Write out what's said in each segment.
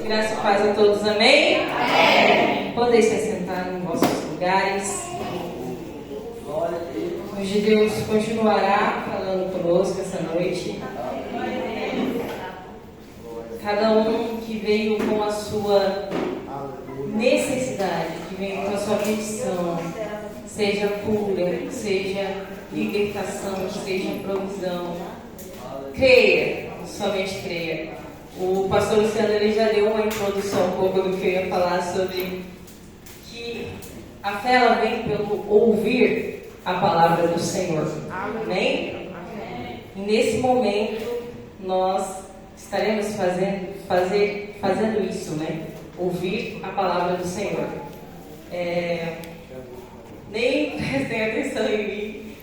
Graça e paz a todos, amém? Amém. Podem se assentar em vossos lugares. Hoje Deus continuará falando conosco essa noite. Cada um que veio com a sua necessidade, que veio com a sua petição, seja cura, seja libertação, seja provisão, creia, somente creia. O pastor Luciano ele já deu uma introdução um pouco do que eu ia falar sobre que a fé ela vem pelo ouvir a palavra do Senhor. Amém? E nesse momento nós estaremos fazendo isso, né? Ouvir a palavra do Senhor. Nem prestem atenção em mim,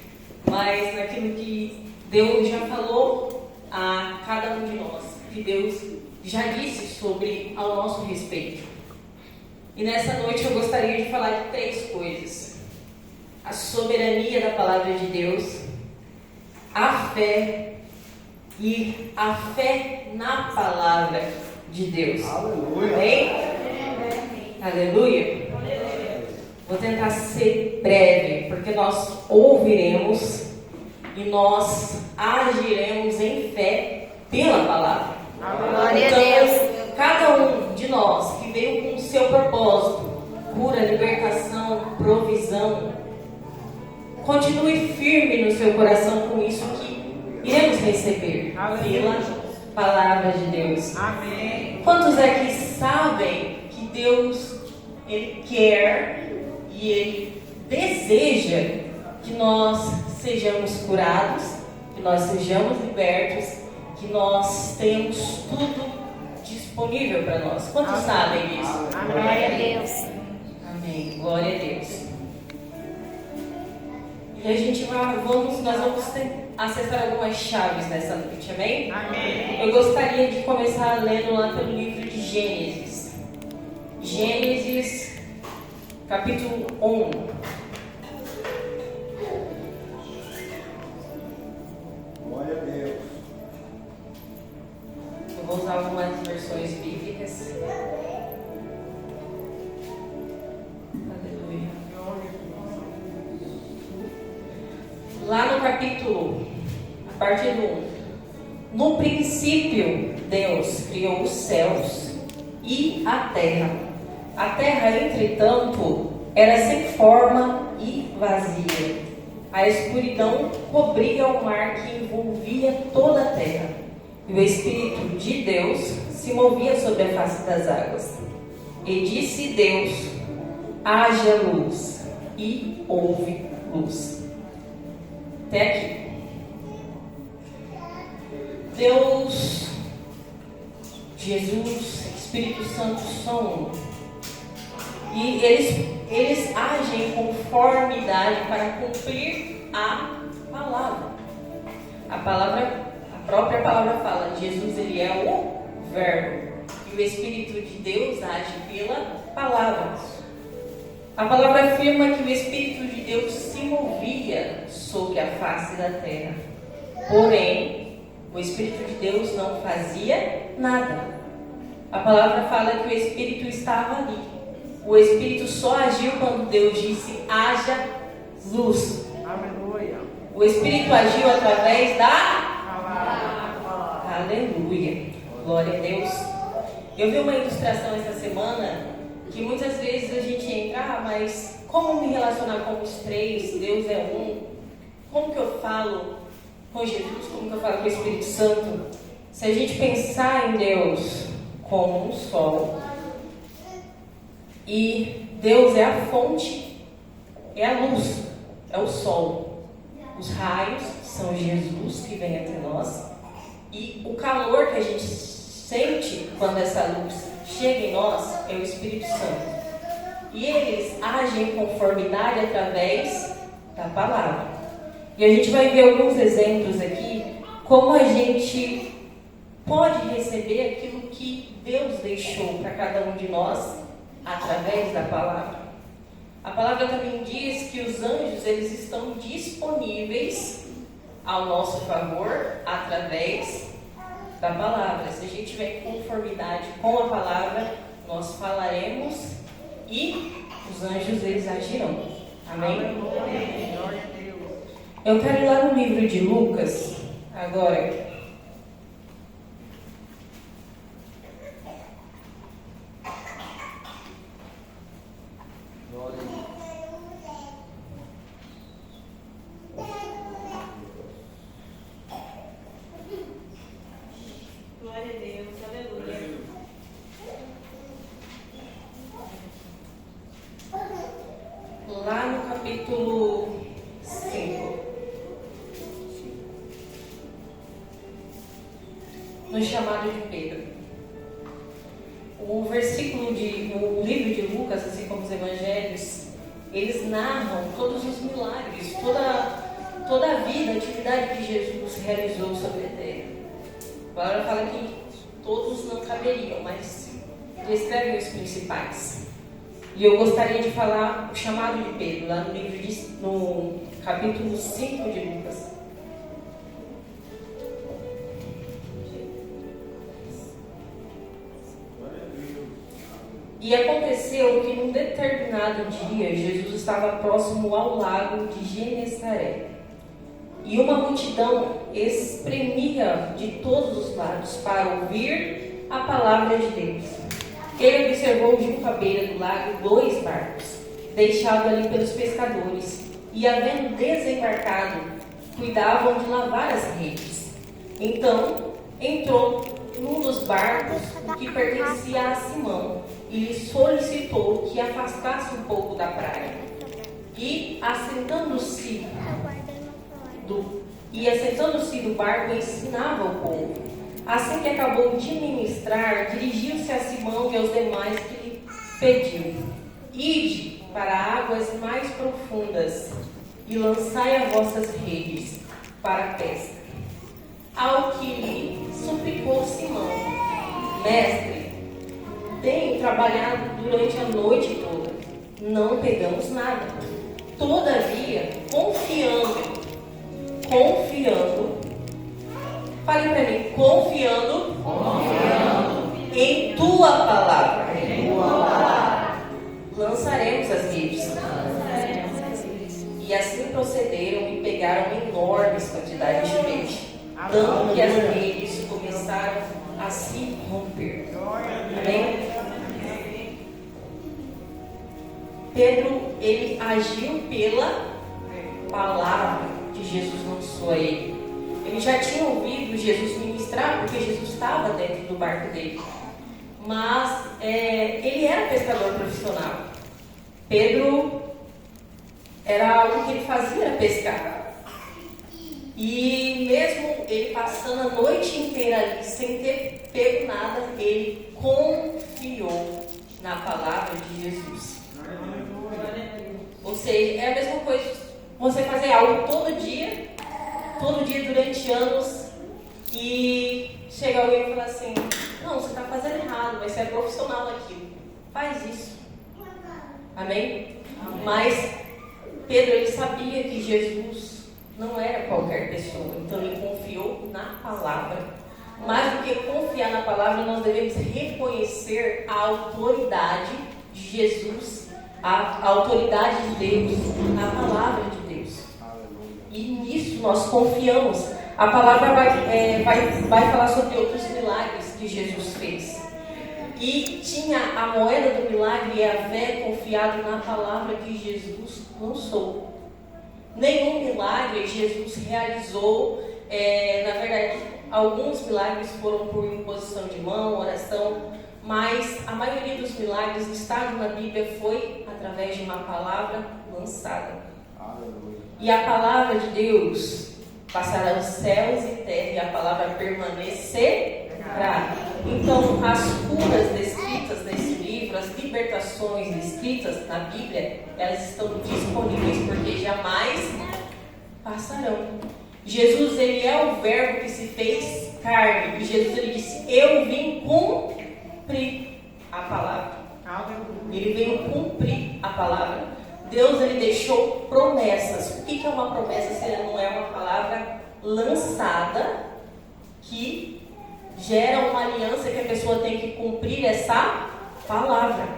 mas naquilo que Deus já falou a cada um de nós, que Deus já disse sobre ao nosso respeito. E nessa noite eu gostaria de falar de 3 coisas: a soberania da palavra de Deus, a fé e a fé na palavra de Deus. Aleluia. Amém? Aleluia. Vou tentar ser breve, porque nós ouviremos e nós agiremos em fé pela palavra. Glória Então, a Deus. cada um de nós que veio com o seu propósito, cura, libertação, provisão, continue firme no seu coração com isso que iremos receber pela palavra de Deus. Amém. Quantos aqui sabem que Deus Ele quer e Ele deseja que nós sejamos curados, que nós sejamos libertos, que nós tenhamos tudo disponível para nós? Quantos sabem disso? Glória a Deus. Amém. Glória a Deus. E a gente nós vamos acessar algumas chaves nessa noite, amém? Amém. Eu gostaria de começar lendo lá pelo livro de Gênesis. Gênesis, capítulo 1. Glória a Deus. Eu vou usar algumas versões bíblicas. Aleluia. Lá no capítulo, a partir do 1. No princípio, Deus criou os céus e a terra. A terra, entretanto, era sem forma e vazia. A escuridão cobria o mar que envolvia toda a terra. E o Espírito de Deus se movia sobre a face das águas. E disse Deus: haja luz, e houve luz. Até aqui. Deus, Jesus, Espírito Santo são um. E eles agem em conformidade para cumprir a palavra. A própria palavra fala, Jesus ele é o Verbo. E o Espírito de Deus age pela palavra. A palavra afirma que o Espírito de Deus se movia sobre a face da terra. Porém, o Espírito de Deus não fazia nada. A palavra fala que o Espírito estava ali. O Espírito só agiu quando Deus disse, haja luz. Aleluia. O Espírito agiu através da... Palavra. Aleluia. Glória a Deus. Eu vi uma ilustração essa semana que muitas vezes a gente entra, mas como me relacionar com os 3? Deus é um. Como que eu falo com Jesus? Como que eu falo com o Espírito Santo? Se a gente pensar em Deus como um sol, e Deus é a fonte, é a luz, é o sol. Os raios são Jesus que vem até nós. E o calor que a gente sente quando essa luz chega em nós é o Espírito Santo. E eles agem em conformidade através da palavra. E a gente vai ver alguns exemplos aqui, como a gente pode receber aquilo que Deus deixou para cada um de nós através da palavra. A palavra também diz que os anjos eles estão disponíveis ao nosso favor através da palavra. Se a gente tiver em conformidade com a palavra, nós falaremos e os anjos eles agirão. Amém? Eu quero ir lá no livro de Lucas agora. Glória a Deus, aleluia. Lá no capítulo 5, no chamado de Pedro. O livro de Lucas, assim como os evangelhos, eles narram todos os milagres, toda a vida, a atividade que Jesus realizou sobre a terra. A palavra fala que todos não caberiam, mas descrevem os principais. E eu gostaria de falar o chamado de Pedro, lá no capítulo 5 de Lucas. E aconteceu que num determinado dia, Jesus estava próximo ao lago de Genesaré. E uma multidão espremia de todos os lados para ouvir a palavra de Deus. Ele observou junto à beira do lago 2 barcos, deixados ali pelos pescadores, e havendo desembarcado, cuidavam de lavar as redes. Então, entrou num dos barcos, o que pertencia a Simão, e lhe solicitou que afastasse um pouco da praia. E, assentando-se do barco, ensinava o povo. Assim que acabou de ministrar, dirigiu-se a Simão e aos demais que lhe pediu: ide para águas mais profundas e lançai as vossas redes para a pesca. Ao que lhe suplicou Simão: mestre, tenho trabalhado durante a noite toda, não pegamos nada. Todavia, confiando, fale para mim, confiando em tua palavra, lançaremos as redes. E assim procederam e pegaram enormes quantidades de peixe, tanto que as redes começaram a se romper. Amém? Pedro, ele agiu pela palavra que Jesus lançou a ele. Ele já tinha ouvido Jesus ministrar, porque Jesus estava dentro do barco dele. Mas ele era pescador profissional. Pedro, era algo que ele fazia, era pescar. E mesmo ele passando a noite inteira ali, sem ter pego nada, ele confiou na palavra de Jesus. Ou seja, é a mesma coisa você fazer algo todo dia durante anos, e chega alguém e fala assim: não, você está fazendo errado, mas você é profissional naquilo. Faz isso. Amém? Mas Pedro, ele sabia que Jesus não era qualquer pessoa, então ele confiou na palavra. Mais do que confiar na palavra, nós devemos reconhecer a autoridade de Jesus, a autoridade de Deus, a palavra de Deus. E nisso nós confiamos. A palavra vai falar sobre outros milagres que Jesus fez. E tinha a moeda do milagre e a fé confiado na palavra que Jesus lançou. Nenhum milagre Jesus realizou. Na verdade, alguns milagres foram por imposição de mão, oração, mas a maioria dos milagres listados na Bíblia foi através de uma palavra lançada. Aleluia. E a palavra de Deus passará os céus e terra, e a palavra permanecerá. Então, as curas descritas nesse livro, as libertações descritas na Bíblia, elas estão disponíveis, porque jamais passarão. Jesus, ele é o verbo que se fez carne, e Jesus, ele disse: eu vim cumprir a palavra. Ele veio cumprir a palavra. Deus, ele deixou promessas. O que é uma promessa se não é uma palavra lançada que gera uma aliança que a pessoa tem que cumprir essa palavra.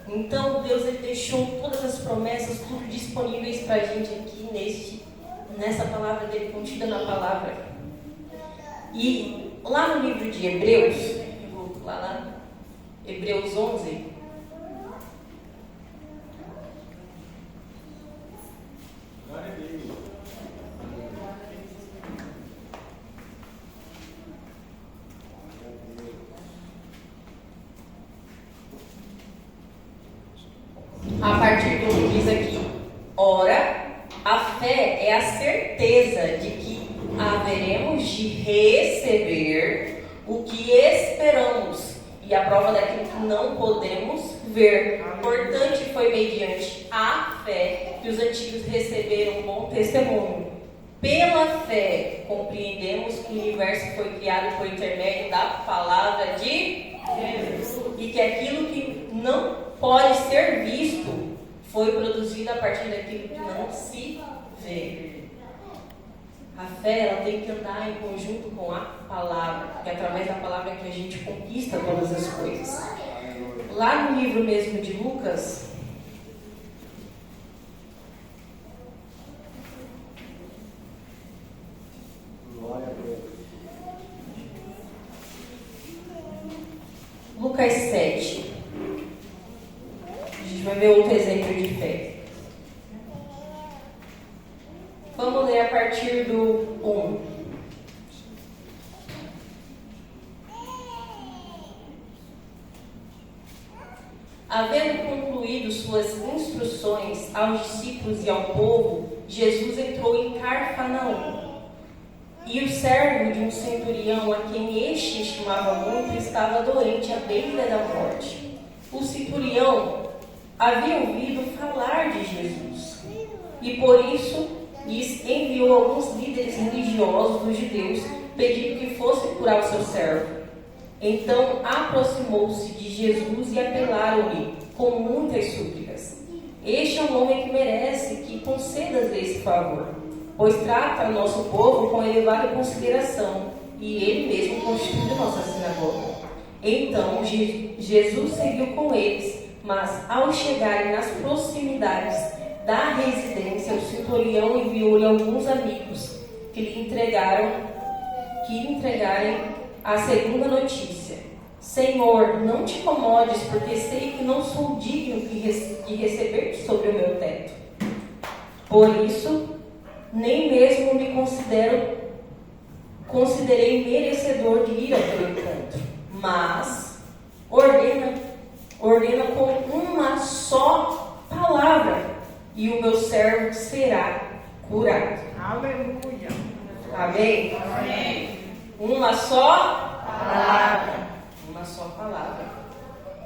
Então Deus ele deixou todas as promessas tudo disponíveis para a gente aqui nessa palavra dele, contida na palavra. E lá no livro de Hebreus, eu vou lá Hebreus 11, a partir do que diz aqui: ora, a fé é a certeza de que haveremos de receber o que esperamos e a prova daquilo que não podemos ver. Importante foi mediante a fé que os antigos receberam um bom testemunho. Pela fé, compreendemos que o universo foi criado por intermédio da palavra de Deus e que aquilo que não pode ser visto foi produzido a partir daquilo que não se vê. A fé ela tem que andar em conjunto com a palavra, porque é através da palavra que a gente conquista todas as coisas. Lá no livro mesmo de Lucas, Lucas 7, a gente vai ver outro exemplo de fé. Vamos ler a partir do 1. Havendo concluído suas instruções aos discípulos e ao povo, Jesus entrou em Cafarnaum. E o servo de um centurião, a quem este estimava muito, estava doente à beira da morte. O centurião havia ouvido falar de Jesus e por isso lhes enviou alguns líderes religiosos dos judeus, pedindo que fosse curar o seu servo. Então aproximou-se de Jesus e apelaram-lhe com muitas súplicas: este é um homem que merece que concedas esse favor, pois trata o nosso povo com elevada consideração, e ele mesmo constitui nossa sinagoga. Então Jesus seguiu com eles, mas ao chegarem nas proximidades da residência, o centurião enviou-lhe alguns amigos que lhe entregarem a segunda notícia: Senhor, não te incomodes, porque sei que não sou digno de receber-te sobre o meu teto. Por isso, nem mesmo me considerei merecedor de ir ao teu encontro, mas ordena com uma só palavra, e o meu servo será curado. Aleluia. Amém? Amém. Uma só palavra. Uma só palavra.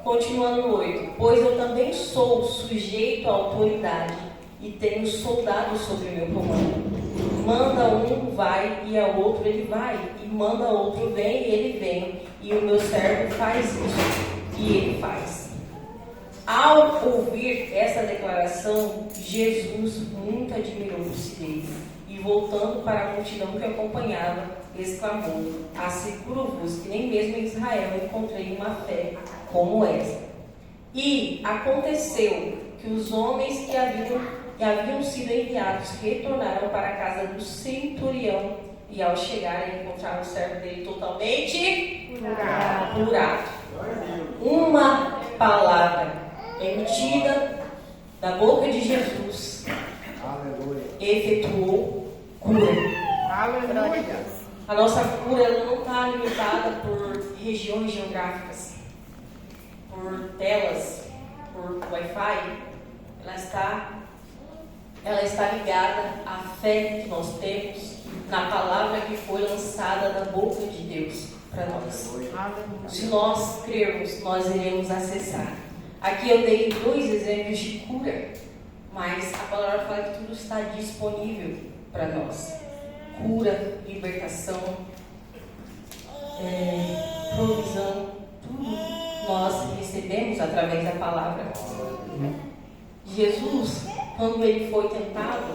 Continuando no 8. Pois eu também sou sujeito à autoridade e tenho soldados sobre meu comando. Manda um, vai, e ao outro ele vai. E manda outro, vem, e ele vem. E o meu servo faz isso, e ele faz. Ao ouvir essa declaração, Jesus muito admirou-se dele. E voltando para a multidão que o acompanhava, exclamou: asseguro-vos que nem mesmo em Israel encontrei uma fé como essa. E aconteceu que os homens que haviam sido enviados retornaram para a casa do centurião, e ao chegarem encontraram o servo dele totalmente curado. Uma palavra emitida da boca de Jesus, aleluia, efetuou cura. Aleluia. A nossa cura ela não está limitada por regiões geográficas, por telas, por Wi-Fi. Ela está ligada à fé que nós temos na palavra que foi lançada da boca de Deus para nós. Se nós crermos, nós iremos acessar. Aqui eu dei 2 exemplos de cura, mas a palavra fala que tudo está disponível para nós. Cura, libertação, provisão, tudo nós recebemos através da palavra. Jesus, quando ele foi tentado,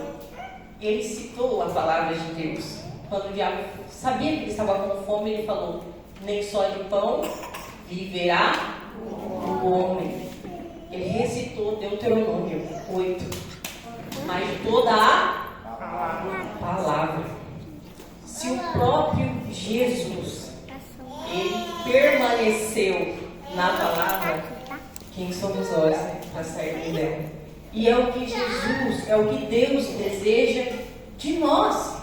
ele citou a palavra de Deus. Quando o diabo sabia que ele estava com fome, ele falou: nem só de pão viverá o homem. Ele recitou Deuteronômio 8, mas de toda a palavra. Se o próprio Jesus, ele permaneceu na palavra, quem somos nós, né, para sair dela? E é o que Jesus, é o que Deus deseja de nós.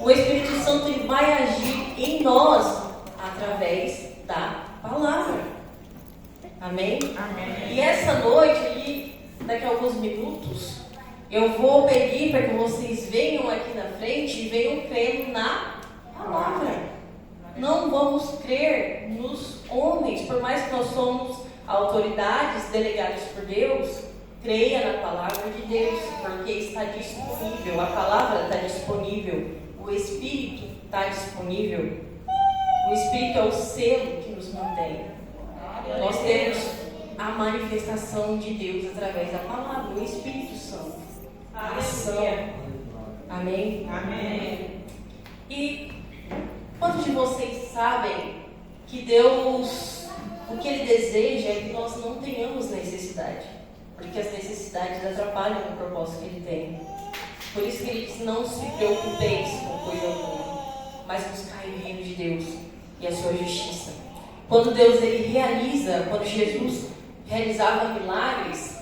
O Espírito Santo ele vai agir em nós através da palavra. Amém? Amém. E essa noite, daqui a alguns minutos, eu vou pedir para que vocês venham aqui na frente e venham crendo na palavra. Não vamos crer nos homens, por mais que nós somos autoridades delegadas por Deus. Creia na palavra de Deus, porque está disponível. A palavra está disponível. O Espírito está disponível. O Espírito é o selo que nos mantém. Nós temos a manifestação de Deus através da palavra, o Espírito Santo. A ação. Amém? Amém. E quantos de vocês sabem que Deus, o que Ele deseja é que nós não tenhamos necessidade? Porque as necessidades atrapalham o propósito que Ele tem. Por isso que Ele diz: não se preocupeis com coisa alguma, mas buscai o reino de Deus e a sua justiça. Quando Deus ele realiza, quando Jesus realizava milagres,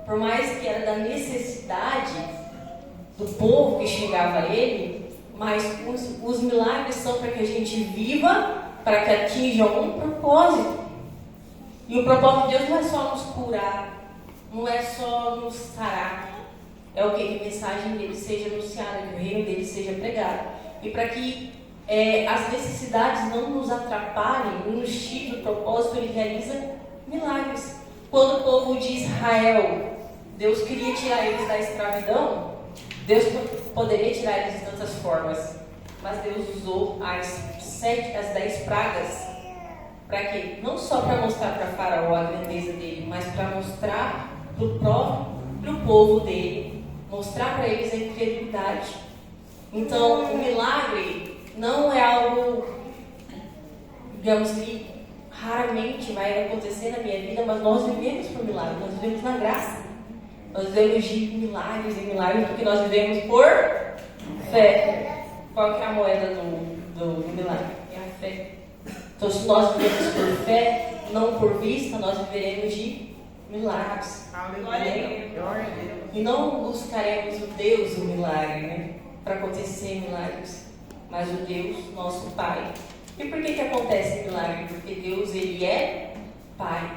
por mais que era da necessidade do povo que chegava a Ele, mas os milagres são para que a gente viva, para que atinja um propósito. E o propósito de Deus não é só nos curar, não é só nos sarar, é o que a mensagem dele seja anunciada, que o reino dele seja pregado. E para que as necessidades não nos atrapalhem, não nos tirem do propósito, ele realiza milagres. Quando o povo de Israel, Deus queria tirar eles da escravidão, Deus poderia tirar eles de tantas formas, mas Deus usou as 10 pragas. Para quê? Não só para mostrar para Faraó a grandeza dele, mas para mostrar para o povo dele, mostrar para eles a incredulidade. Então, o milagre não é algo, digamos que raramente vai acontecer na minha vida, mas nós vivemos por milagre, nós vivemos na graça. Nós vivemos de milagres e milagres porque nós vivemos por fé. Qual que é a moeda do milagre? É a fé. Então, se nós vivemos por fé, não por vista, nós viveremos de milagres. E não buscaremos o Deus do milagre, né? Para acontecer milagres, mas o Deus, nosso Pai. E por que acontece milagre? Porque Deus, Ele é Pai.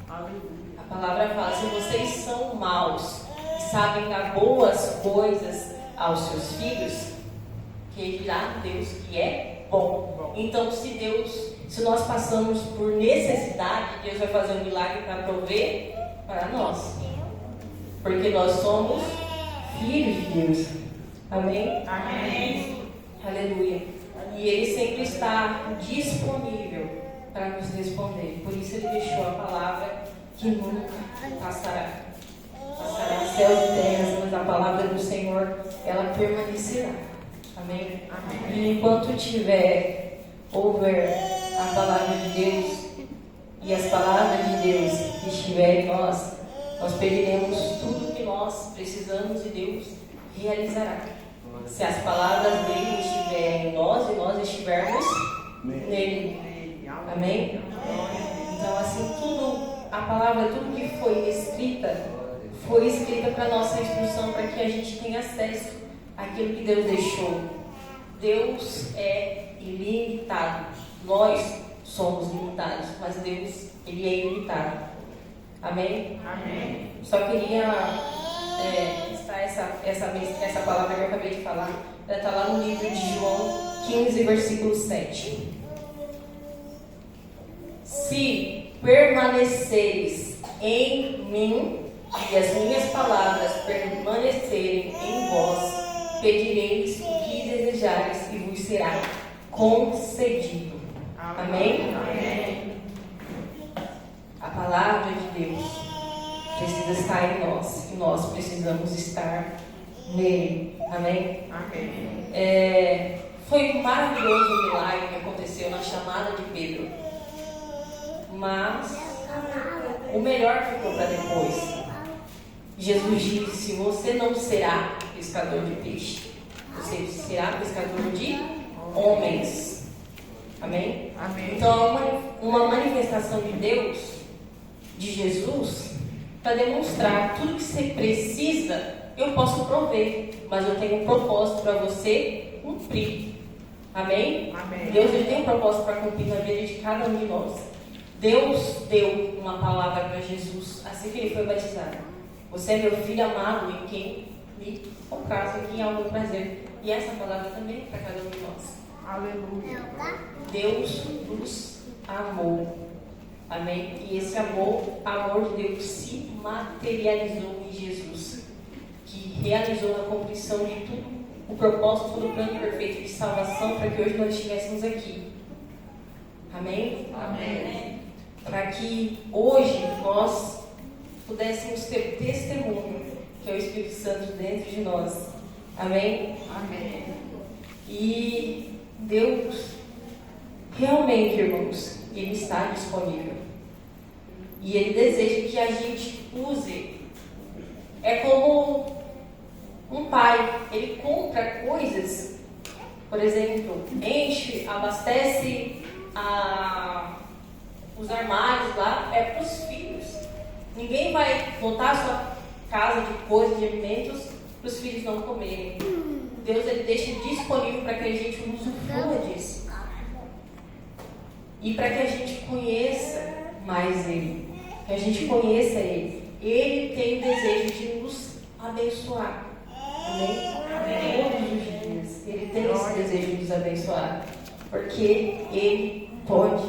A palavra fala: se vocês são maus e sabem dar boas coisas aos seus filhos, que Ele dirá Deus que é bom. Então, se nós passamos por necessidade, Deus vai fazer um milagre para prover para nós. Porque nós somos filhos de Deus. Amém? Amém. Aleluia. E Ele sempre está disponível para nos responder. Por isso Ele deixou a palavra que nunca passará. Passará céus e terras, mas a palavra do Senhor, ela permanecerá. Amém? Amém. E enquanto houver a palavra de Deus e as palavras de Deus estiverem em nós pediremos tudo que nós precisamos e Deus realizará. Se as palavras dele estiverem em nós e nós estivermos nele. Amém? Então, assim, a palavra, tudo que foi escrita para nossa instrução, para que a gente tenha acesso àquilo que Deus deixou. Deus é ilimitado. Nós somos limitados, mas Deus, Ele é ilimitado. Amém? Amém. Só queria citar essa palavra que eu acabei de falar. Ela está lá no livro de João 15, versículo 7. Se permaneceres em mim e as minhas palavras permanecerem em vós, pedireis o que desejares e vos será concedido. Amém? Amém. A palavra de Deus precisa estar em nós e nós precisamos estar nele. Amém? Amém. Foi um maravilhoso milagre que aconteceu na chamada de Pedro. Mas o melhor ficou para depois. Jesus disse: você não será pescador de peixe, você será pescador de homens. Amém? Amém. Então, uma manifestação de Deus, de Jesus, para demonstrar tudo que você precisa, eu posso prover, mas eu tenho um propósito para você cumprir. Amém? Amém. Deus, ele tem um propósito para cumprir na vida de cada um de nós. Deus deu uma palavra para Jesus assim que ele foi batizado. Você é meu filho amado em quem me comprazo, em quem há algum prazer. E essa palavra também é para cada um de nós. Aleluia. Deus nos amou. Amém? E esse amor de Deus se materializou em Jesus, que realizou a compreensão de tudo, o propósito do plano perfeito de salvação, para que hoje nós estivéssemos aqui. Amém? Amém. Para que hoje nós pudéssemos ter testemunho, que é o Espírito Santo dentro de nós. Amém? Amém. E Deus, realmente, irmãos, Ele está disponível. E Ele deseja que a gente use. É como um pai, ele compra coisas, por exemplo, enche, abastece os armários lá, é para os filhos. Ninguém vai botar a sua casa de coisas, de alimentos, para os filhos não comerem. Deus, ele deixa disponível para que a gente usufrua disso. E para que a gente conheça mais Ele. Que a gente conheça Ele. Ele tem o desejo de nos abençoar. Amém? Amém. Todos os dias. Ele tem esse desejo de nos abençoar. Porque Ele pode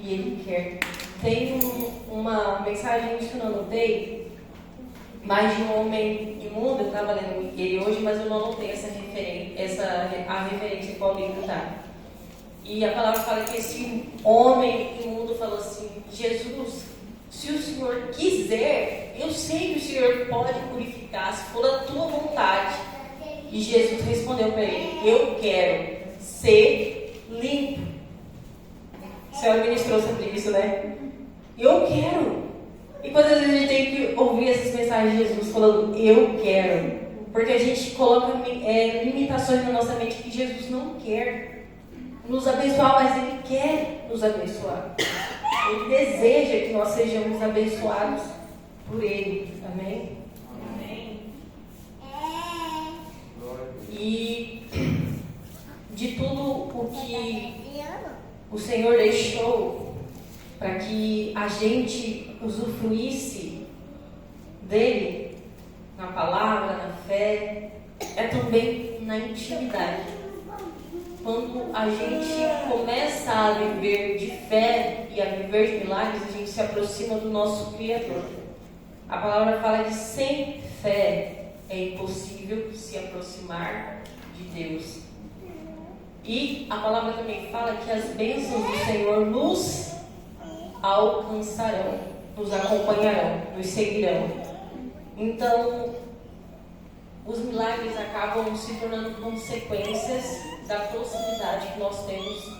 e Ele quer. Tem uma mensagem que eu não anotei, mais de um homem imundo. Eu estava lendo ele hoje, mas eu não anotei a referência qual livro está. E a palavra fala que esse homem imundo falou assim: Jesus, se o Senhor quiser, eu sei que o Senhor pode purificar, se for a tua vontade. E Jesus respondeu para ele: eu quero ser limpo. O Senhor ministrou sobre isso, né? Eu quero. E quantas vezes a gente tem que ouvir essas mensagens de Jesus falando eu quero? Porque a gente coloca limitações na nossa mente que Jesus não quer nos abençoar, mas Ele quer nos abençoar. Ele deseja que nós sejamos abençoados por Ele. Amém? Amém. E de tudo o que o Senhor deixou para que a gente usufruísse dele, na palavra, na fé, é também na intimidade. Quando a gente começa a viver de fé e a viver de milagres, a gente se aproxima do nosso Criador. A palavra fala que sem fé é impossível se aproximar de Deus. E a palavra também fala que as bênçãos do Senhor nos alcançarão, nos acompanharão, nos seguirão. Então, os milagres acabam se tornando consequências da proximidade que nós temos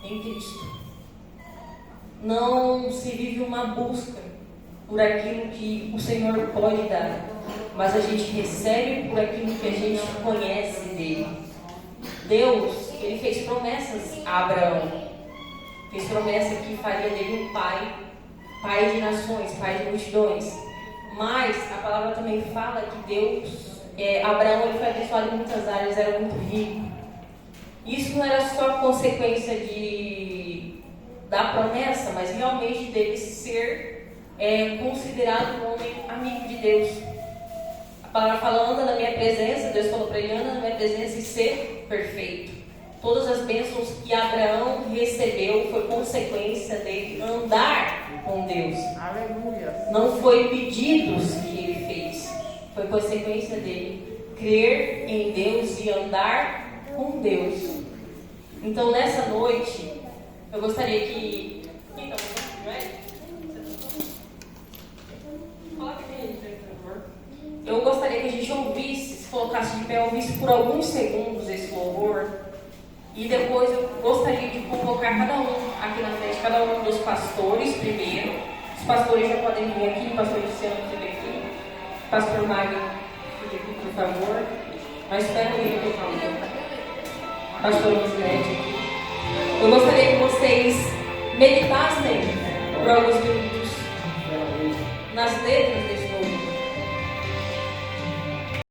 em Cristo. Não se vive uma busca por aquilo que o Senhor pode dar, mas a gente recebe por aquilo que a gente conhece dele. Deus, ele fez promessas a Abraão. Fez promessa que faria dele um pai de nações, pai de multidões. Mas a palavra também fala que Deus, Abraão, ele foi abençoado em muitas áreas, era muito rico. Isso não era só consequência da promessa, mas realmente dele ser considerado um homem amigo de Deus. A palavra fala: anda na minha presença. Deus falou para ele: anda na minha presença e ser perfeito. Todas as bênçãos que Abraão recebeu foi consequência dele andar com Deus. Aleluia. Não foi pedidos que ele fez, foi consequência dele crer em Deus e andar com Deus. Então, nessa noite, eu gostaria que... Então, coloca aqui, por favor. Eu gostaria que a gente ouvisse, se colocasse de pé, ouvisse por alguns segundos esse louvor. E depois eu gostaria de convocar cada um aqui na frente, cada um dos pastores primeiro. Os pastores já podem vir aqui, pastor Luciano fica aqui, pastor Mário fica aqui, por favor. Mas espera aí, por favor. Pastor Luciano aqui. Eu gostaria que vocês meditassem por alguns minutos nas letras deste